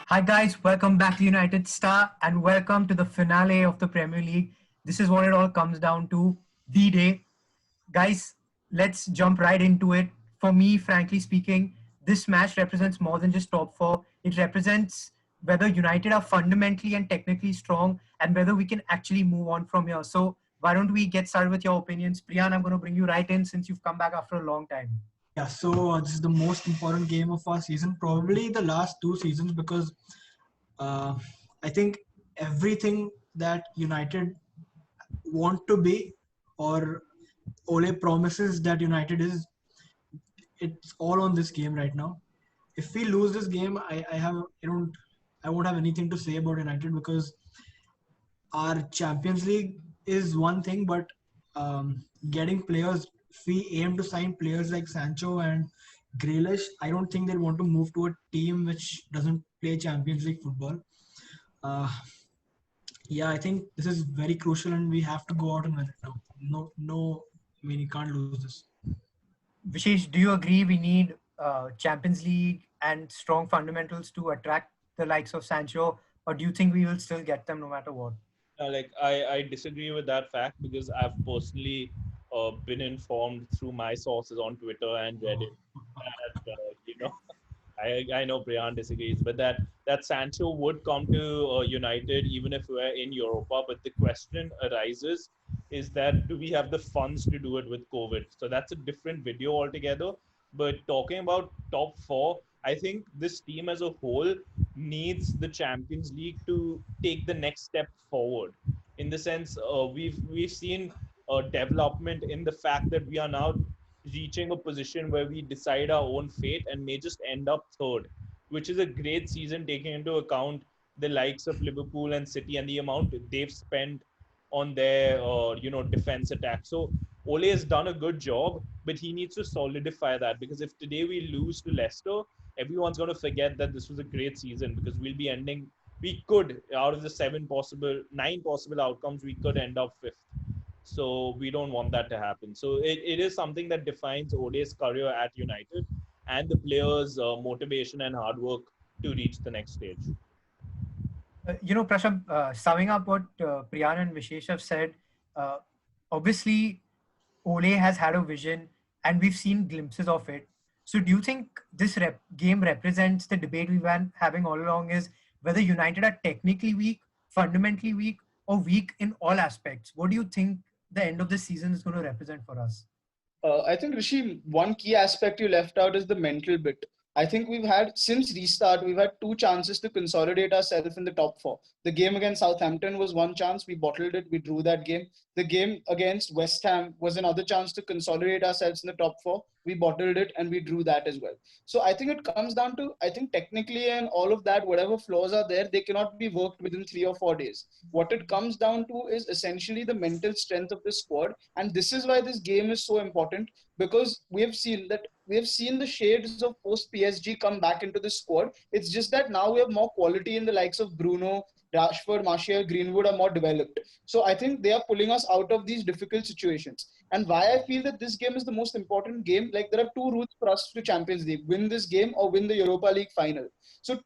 Hi guys, welcome back to United Star and welcome to the finale of the Premier League. This is what it all comes down to, the day. Guys, let's jump right into it. For me, frankly speaking, this match represents more than just top four. It represents whether United are fundamentally and technically strong and whether we can actually move on from here. So why don't we get started with your opinions? Priyaan, I'm going to bring you right in since you've come back after a long time. Yeah, so this is the most important game of our season, probably the last two seasons, because uh, I think everything that United want to be, or Ole promises that United is, it's all on this game right now. If we lose this game, I won't have anything to say about United because our Champions League is one thing, but getting players, if we aim to sign players like Sancho and Grealish, I don't think they'll want to move to a team which doesn't play Champions League football. Uh, yeah, I think this is very crucial and we have to go out and win it now. No, I mean, you can't lose this. Vishesh, do you agree we need Champions League and strong fundamentals to attract the likes of Sancho, or do you think we will still get them no matter what? I disagree with that fact because I've personally been informed through my sources on Twitter and Reddit that I know Preyaan disagrees, but that Sancho would come to United even if we're in Europa. But the question arises is that do we have the funds to do it with COVID? So that's a different video altogether. But talking about top four, I think this team as a whole needs the Champions League to take the next step forward. In the sense, we've seen development in the fact that we are now reaching a position where we decide our own fate and may just end up third, which is a great season taking into account the likes of Liverpool and City and the amount they've spent on their defense attack. So Ole has done a good job, but he needs to solidify that because if today we lose to Leicester, everyone's going to forget that this was a great season because we'll be ending. We could, out of the nine possible outcomes, we could end up fifth. So we don't want that to happen. So it is something that defines Ole's career at United and the players' motivation and hard work to reach the next stage. Prashant, summing up what Priyaan and Vishesh have said, uh, obviously Ole has had a vision and we've seen glimpses of it. So do you think this game represents the debate we've been having all along is whether United are technically weak, fundamentally weak, or weak in all aspects? What do you think the end of the season is going to represent for us? I think, Rishi, one key aspect you left out is the mental bit. I think we've had, since restart, we've had two chances to consolidate ourselves in the top four. The game against Southampton was one chance. We bottled it. We drew that game. The game against West Ham was another chance to consolidate ourselves in the top four. We bottled it and we drew that as well. So I think it comes down to, I think technically and all of that, whatever flaws are there, they cannot be worked within 3 or 4 days. What it comes down to is essentially the mental strength of the squad. And this is why this game is so important because we have seen the shades of post PSG come back into the squad. It's just that now we have more quality in the likes of Bruno, Rashford, Martial, Greenwood are more developed. So I think they are pulling us out of these difficult situations. And why I feel that this game is the most important game, like there are two routes for us to Champions League: win this game or win the Europa League final. So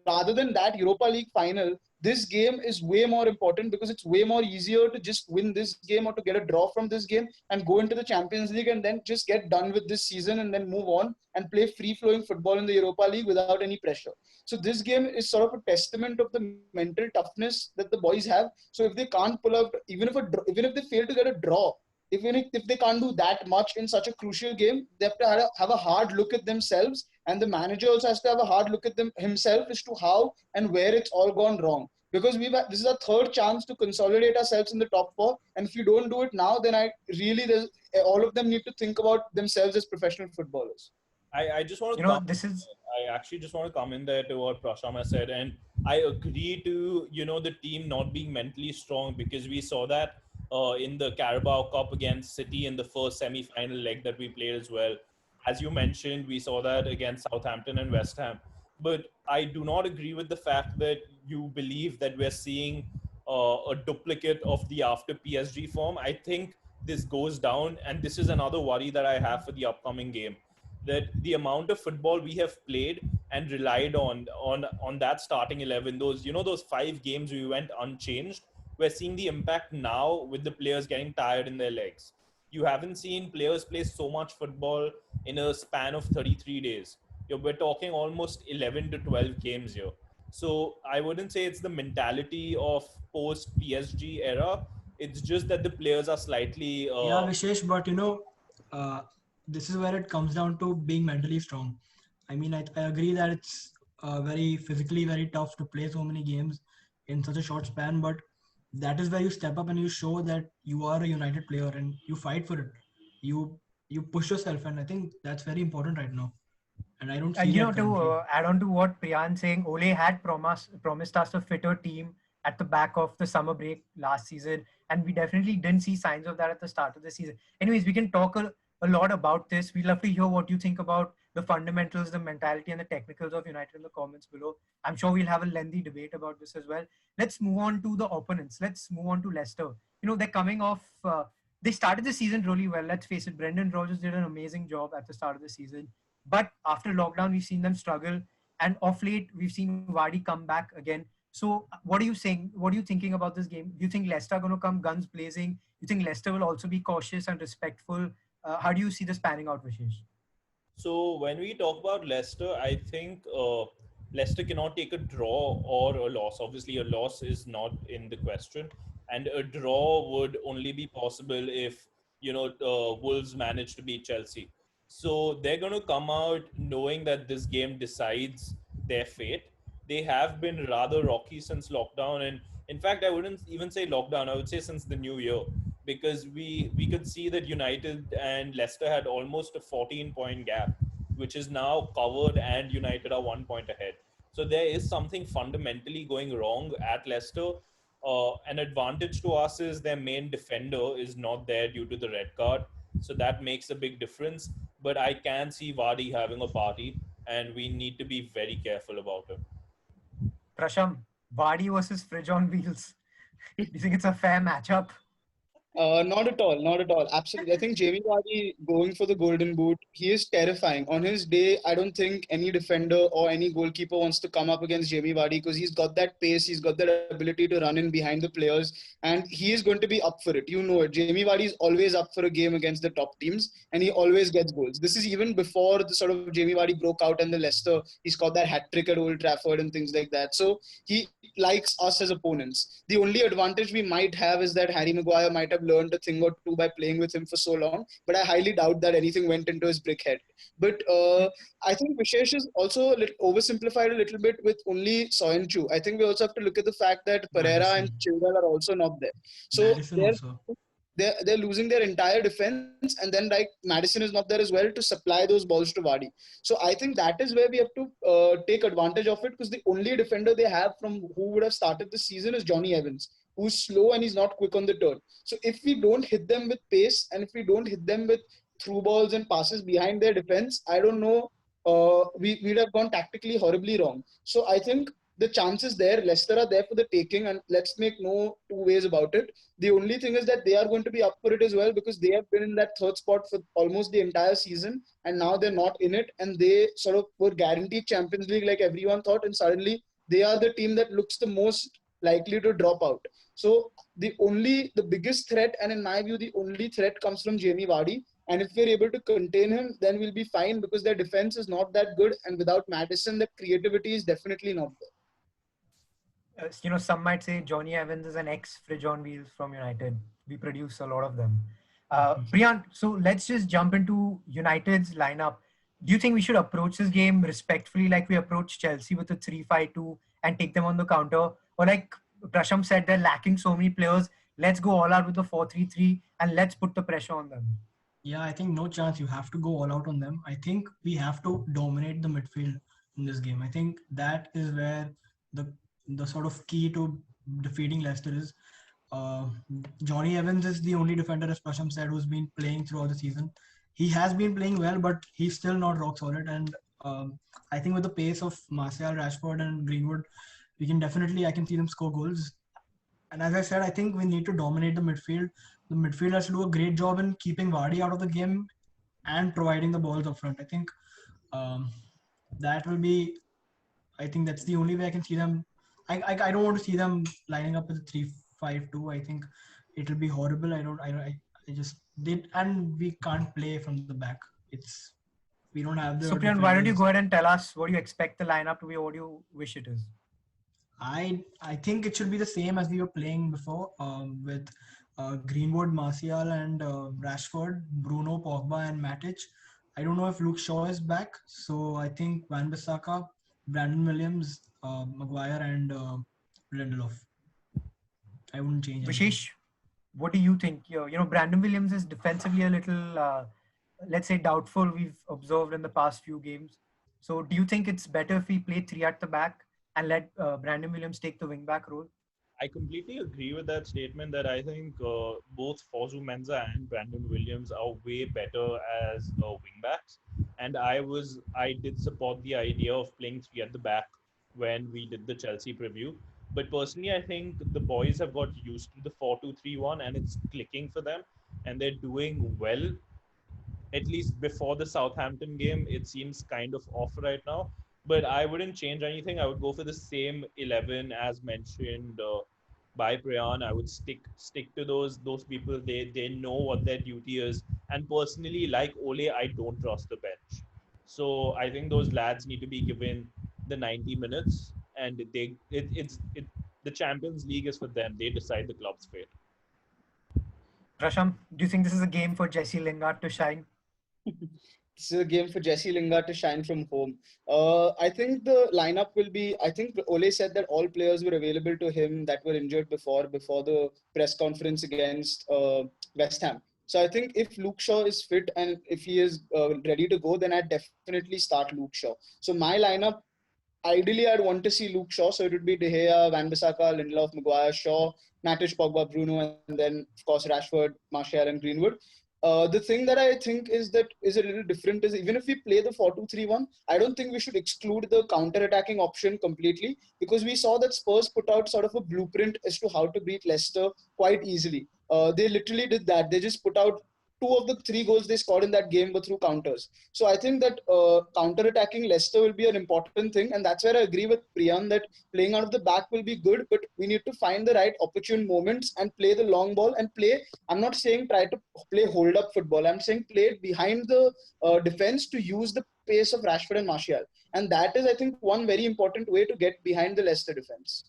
rather than that Europa League final, this game is way more important because it's way more easier to just win this game or to get a draw from this game and go into the Champions League and then just get done with this season and then move on and play free-flowing football in the Europa League without any pressure. So this game is sort of a testament of the mental toughness that the boys have. So if they can't pull out, even if they fail to get a draw, even if they can't do that much in such a crucial game, they have to have a hard look at themselves, and the manager also has to have a hard look at them himself as to how and where it's all gone wrong. Because this is our third chance to consolidate ourselves in the top four, and if you don't do it now, then all of them need to think about themselves as professional footballers. I just want to I actually just want to come in there to what Prashama said, and I agree to the team not being mentally strong because we saw that in the Carabao Cup against City in the first semi-final leg that we played as well. As you mentioned, we saw that against Southampton and West Ham. But I do not agree with the fact that you believe that we're seeing a duplicate of the after PSG form. I think this goes down, and this is another worry that I have for the upcoming game, that the amount of football we have played and relied on that starting 11, those those 5 games we went unchanged, we're seeing the impact now with the players getting tired in their legs. You haven't seen players play so much football in a span of 33 days. We're talking almost 11 to 12 games here. So I wouldn't say it's the mentality of post PSG era. It's just that the players are slightly Yeah, Vishesh, but uh, this is where it comes down to being mentally strong. I mean, I agree that it's very physically very tough to play so many games in such a short span, but that is where you step up and you show that you are a United player and you fight for it. You you push yourself, and I think that's very important right now. And I don't see that To currently. add on to what Priyan saying, Ole had promised us a fitter team at the back of the summer break last season, and we definitely didn't see signs of that at the start of the season. Anyways, we can talk a lot about this. We'd love to hear what you think about the fundamentals, the mentality, and the technicals of United in the comments below. I'm sure we'll have a lengthy debate about this as well. Let's move on to the opponents. Let's move on to Leicester. They're coming off. They started the season really well. Let's face it, Brendan Rodgers did an amazing job at the start of the season. But after lockdown, we've seen them struggle. And off late, we've seen Vardy come back again. So what are you saying? What are you thinking about this game? Do you think Leicester are going to come guns blazing? You think Leicester will also be cautious and respectful? How do you see this panning out, Vishesh? So when we talk about Leicester, I think Leicester cannot take a draw or a loss. Obviously, a loss is not in the question, and a draw would only be possible if Wolves manage to beat Chelsea. So they're going to come out knowing that this game decides their fate. They have been rather rocky since lockdown, and in fact, I wouldn't even say lockdown. I would say since the new year, because we could see that United and Leicester had almost a 14-point gap, which is now covered, and United are 1 point ahead. So there is something fundamentally going wrong at Leicester. An advantage to us is their main defender is not there due to the red card, so that makes a big difference. But I can see Vardy having a party, and we need to be very careful about it. Prasham, Vardy versus Fridge on Wheels. Do you think it's a fair matchup? Not at all, not at all. Absolutely. I think Jamie Vardy going for the golden boot, he is terrifying. On his day, I don't think any defender or any goalkeeper wants to come up against Jamie Vardy because he's got that pace, he's got that ability to run in behind the players, and he is going to be up for it. You know it. Jamie Vardy is always up for a game against the top teams, and he always gets goals. This is even before the sort of Jamie Vardy broke out and the Leicester, he scored that hat trick at Old Trafford and things like that. So he likes us as opponents. The only advantage we might have is that Harry Maguire might have learned a thing or two by playing with him for so long, but I highly doubt that anything went into his brick head. But I think Vishesh is also oversimplified a little bit with only Soyuncu. I think we also have to look at the fact that Pereira and Madison, Chilwell are also not there. So Madison also. they're losing their entire defense, and then like Madison is not there as well to supply those balls to Vardy. So I think that is where we have to take advantage of it, because the only defender they have from who would have started the season is Johnny Evans, who's slow and he's not quick on the turn. So if we don't hit them with pace and if we don't hit them with through balls and passes behind their defense, I don't know. We'd have gone tactically horribly wrong. So I think the chances there, Leicester are there for the taking, and let's make no two ways about it. The only thing is that they are going to be up for it as well, because they have been in that third spot for almost the entire season, and now they're not in it, and they sort of were guaranteed Champions League like everyone thought, and suddenly they are the team that looks the most likely to drop out. So the biggest threat, and in my view, the only threat comes from Jamie Vardy. And if we're able to contain him, then we'll be fine, because their defense is not that good, and without Madison, the creativity is definitely not there. Some might say Johnny Evans is an ex-Fridge on Wheels from United. We produce a lot of them. Priyant, so let's just jump into United's lineup. Do you think we should approach this game respectfully like we approached Chelsea with a 3-5-2 and take them on the counter? Or like Prasham said, they're lacking so many players. Let's go all out with the 4-3-3 and let's put the pressure on them. Yeah, I think no chance. You have to go all out on them. I think we have to dominate the midfield in this game. I think that is where the sort of key to defeating Leicester is. Uh, Johnny Evans is the only defender, as Prasham said, who's been playing throughout the season. He has been playing well, but he's still not rock solid. And I think with the pace of Martial, Rashford, and Greenwood, I can see them score goals. And as I said, I think we need to dominate the midfield. The midfield has to do a great job in keeping Vardy out of the game and providing the balls up front. I think um, that will be. I think that's the only way I can see them. I don't want to see them lining up with a 3-5-2. I think it'll be horrible. I just did, and we can't play from the back. It's we don't have the So Priyaan, why don't you defenders. go ahead and tell us what you expect the lineup to be, what do you wish it is? I think it should be the same as we were playing before, with Greenwood, Martial, and Rashford, Bruno, Pogba, and Matic. I don't know if Luke Shaw is back, so I think Van Bissaka, Brandon Williams, Maguire, and Lindelof. I wouldn't change anything. Vishesh, what do you think? Brandon Williams is defensively a little, let's say, doubtful. We've observed in the past few games. So, do you think it's better if we play three at the back and let Brandon Williams take the wing back role? I completely agree with that statement that I think both Fosu Mensah and Brandon Williams are way better as wingbacks. And I did support the idea of playing three at the back when we did the Chelsea preview. But personally, I think the boys have got used to the 4-2-3-1 and it's clicking for them and they're doing well. At least before the Southampton game, it seems kind of off right now. But I wouldn't change anything. I would go for the same 11 as mentioned by Preyaan. I would stick to those people. They know what their duty is. And personally, like Ole, I don't trust the bench. So I think those lads need to be given the 90 minutes, and the Champions League is for them. They decide the club's fate. Prasham, do you think this is a game for Jesse Lingard to shine? This is a game for Jesse Lingard to shine from home. I think the lineup will be. I think Ole said that all players were available to him that were injured before the press conference against West Ham. So I think if Luke Shaw is fit and if he is ready to go, then I'd definitely start Luke Shaw. So my lineup, ideally, I'd want to see Luke Shaw. So it would be De Gea, Van Bissaka, Lindelof, Maguire, Shaw, Matic, Pogba, Bruno, and then of course Rashford, Martial, and Greenwood. The thing that I think is a little different is even if we play the 4-2-3-1, I don't think we should exclude the counter-attacking option completely because we saw that Spurs put out sort of a blueprint as to how to beat Leicester quite easily. They literally did that. They just put out two of the three goals they scored in that game were through counters. So I think that counter-attacking Leicester will be an important thing, and that's where I agree with Priyaan that playing out of the back will be good, but we need to find the right opportune moments and play the long ball and play. I'm not saying try to play hold-up football. I'm saying play it behind the defense to use the pace of Rashford and Martial, and that is, I think, one very important way to get behind the Leicester defense.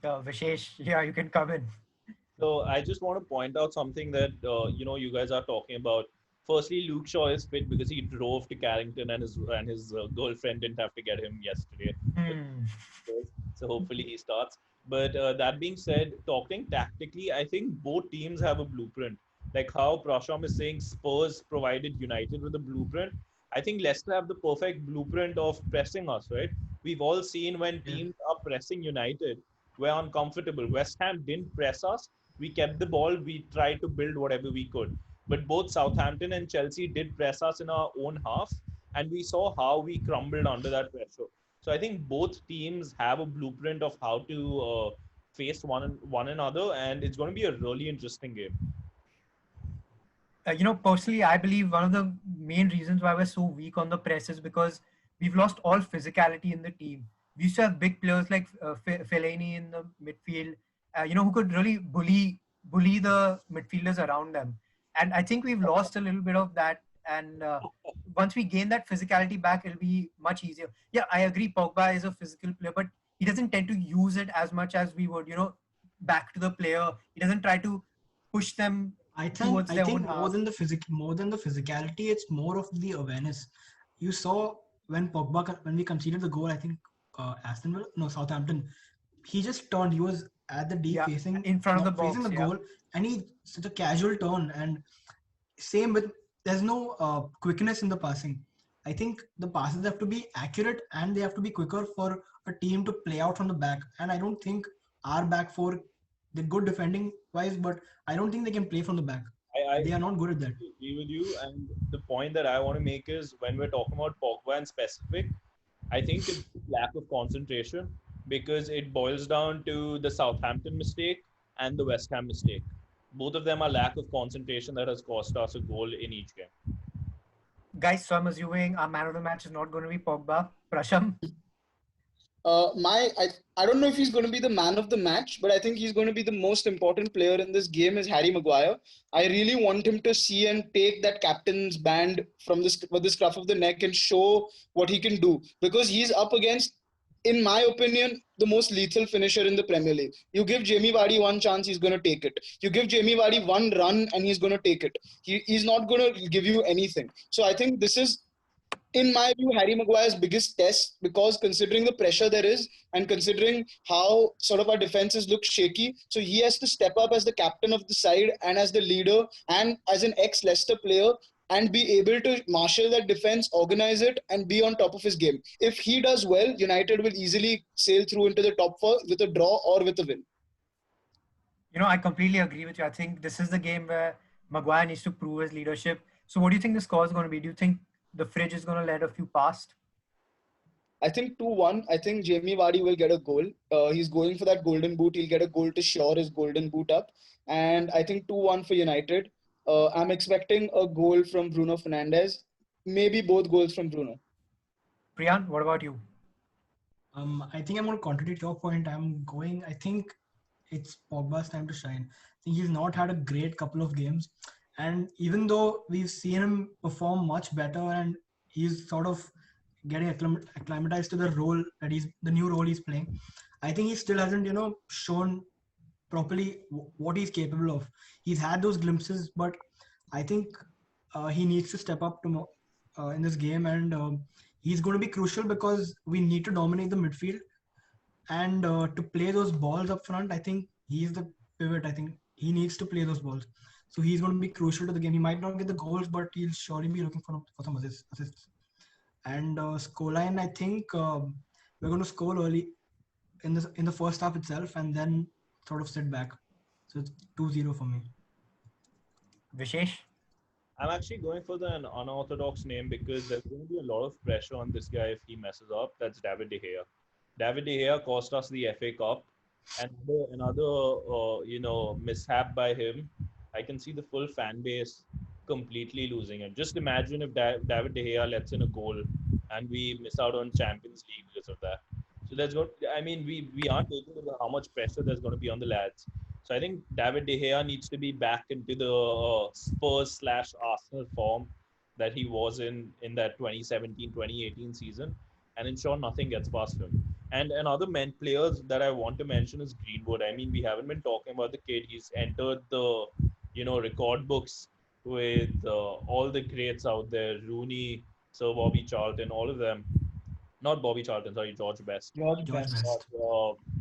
Vishesh, yeah, you can come in. So I just want to point out something that you guys are talking about. Firstly, Luke Shaw is fit because he drove to Carrington and his girlfriend didn't have to get him yesterday. Hmm. So hopefully he starts. But that being said, talking tactically, I think both teams have a blueprint. Like how Prasham is saying, Spurs provided United with a blueprint. I think Leicester have the perfect blueprint of pressing us, right? We've all seen when teams are pressing United, we're uncomfortable. West Ham didn't press us. We kept the ball. We tried to build whatever we could. But both Southampton and Chelsea did press us in our own half, and we saw how we crumbled under that pressure. So I think both teams have a blueprint of how to face one another, and it's going to be a really interesting game. Personally, I believe one of the main reasons why we're so weak on the press is because we've lost all physicality in the team. We used to have big players like Fellaini in the midfield, who could really bully the midfielders around them. And I think we've lost a little bit of that. And once we gain that physicality back, it'll be much easier. Yeah, I agree. Pogba is a physical player, but he doesn't tend to use it as much as we would, back to the player. He doesn't try to push them towards I their own think half. more than the physicality, it's more of the awareness. You saw when we conceded the goal, I think Southampton, he just turned. He was at the D Yeah, facing in front of the not facing box. the Yeah, goal, and he such a casual turn. And same with there's no quickness in the passing. I think the passes have to be accurate and they have to be quicker for a team to play out from the back. And I don't think our back four, they're good defending wise, but I don't think they can play from the back. I They are not good at that. agree with you. And the point that I want to make is when we're talking about Pogba in specific, I think it's lack of concentration because it boils down to the Southampton mistake and the West Ham mistake. Both of them are lack of concentration that has cost us a goal in each game. Guys, so I'm assuming our man of the match is not going to be Pogba. Prasham, I don't know if he's going to be the man of the match, but I think he's going to be the most important player in this game is Harry Maguire. I really want him to see and take that captain's band from this with the scruff of the neck and show what he can do because he's up against, in my opinion, the most lethal finisher in the Premier League. You give Jamie Vardy one chance, he's going to take it. You give Jamie Vardy one run, and he's going to take it. He's not going to give you anything. So I think this is, in my view, Harry Maguire's biggest test because considering the pressure there is and considering how sort of our defenses look shaky, so he has to step up as the captain of the side and as the leader and as an ex-Leicester player and be able to marshal that defense, organize it, and be on top of his game. If he does well, United will easily sail through into the top four with a draw or with a win. I completely agree with you. I think this is the game where Maguire needs to prove his leadership. So what do you think the score is going to be? Do you think the fridge is going to let a few past? I think 2-1. I think Jamie Vardy will get a goal. He's going for that golden boot. He'll get a goal to shore his golden boot up. And I think 2-1 for United. I'm expecting a goal from Bruno Fernandes. Maybe both goals from Bruno. Priyaan, what about you? I think I'm going to contradict your point. I think it's Pogba's time to shine. I think he's not had a great couple of games. And even though we've seen him perform much better and he's sort of getting acclimatized to the role that the new role he's playing, I think he still hasn't, shown properly what he's capable of. He's had those glimpses, but I think he needs to step up in this game, and he's going to be crucial because we need to dominate the midfield and to play those balls up front. I think he's the pivot. I think he needs to play those balls. So he's going to be crucial to the game. He might not get the goals, but he'll surely be looking for some assists. And scoreline, I think we're going to score early in the first half itself, and then sort of sit back. So it's 2-0 for me. Vishesh? I'm actually going for the unorthodox name because there's going to be a lot of pressure on this guy if he messes up. That's David De Gea. David De Gea cost us the FA Cup, and another mishap by him. I can see the full fan base completely losing it. Just imagine if David De Gea lets in a goal, and we miss out on Champions League because of that. So that's what I mean. We aren't taking into how much pressure there's going to be on the lads. So I think David De Gea needs to be back into the Spurs/Arsenal form that he was in that 2017-2018 season, and ensure nothing gets past him. And another players that I want to mention is Greenwood. I mean, we haven't been talking about the kid. He's entered the record books with all the greats out there: Rooney, Sir Bobby Charlton, all of them. Not Bobby Charlton, sorry, George Best. George Best.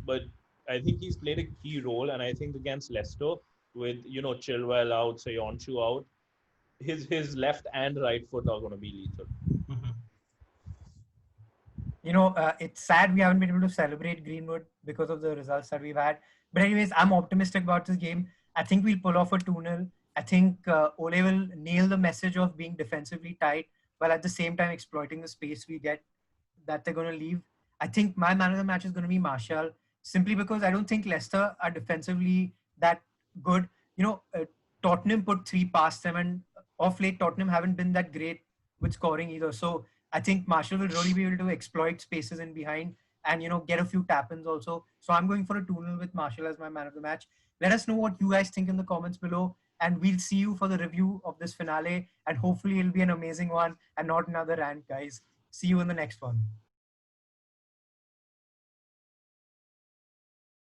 But I think he's played a key role, and I think against Leicester, with Chilwell out, Soyuncu out, his left and right foot are going to be lethal. It's sad we haven't been able to celebrate Greenwood because of the results that we've had. But anyways, I'm optimistic about this game. I think we'll pull off a 2-0. I think Ole will nail the message of being defensively tight while at the same time exploiting the space we get that they're going to leave. I think my man of the match is going to be Martial, simply because I don't think Leicester are defensively that good. Tottenham put 3 past them, and off late Tottenham haven't been that great with scoring either. So I think Martial will really be able to exploit spaces in behind and get a few tap-ins also. So I'm going for a 2-0 with Martial as my man of the match. Let us know what you guys think in the comments below, and we'll see you for the review of this finale, and hopefully it'll be an amazing one and not another rant, guys. See you in the next one.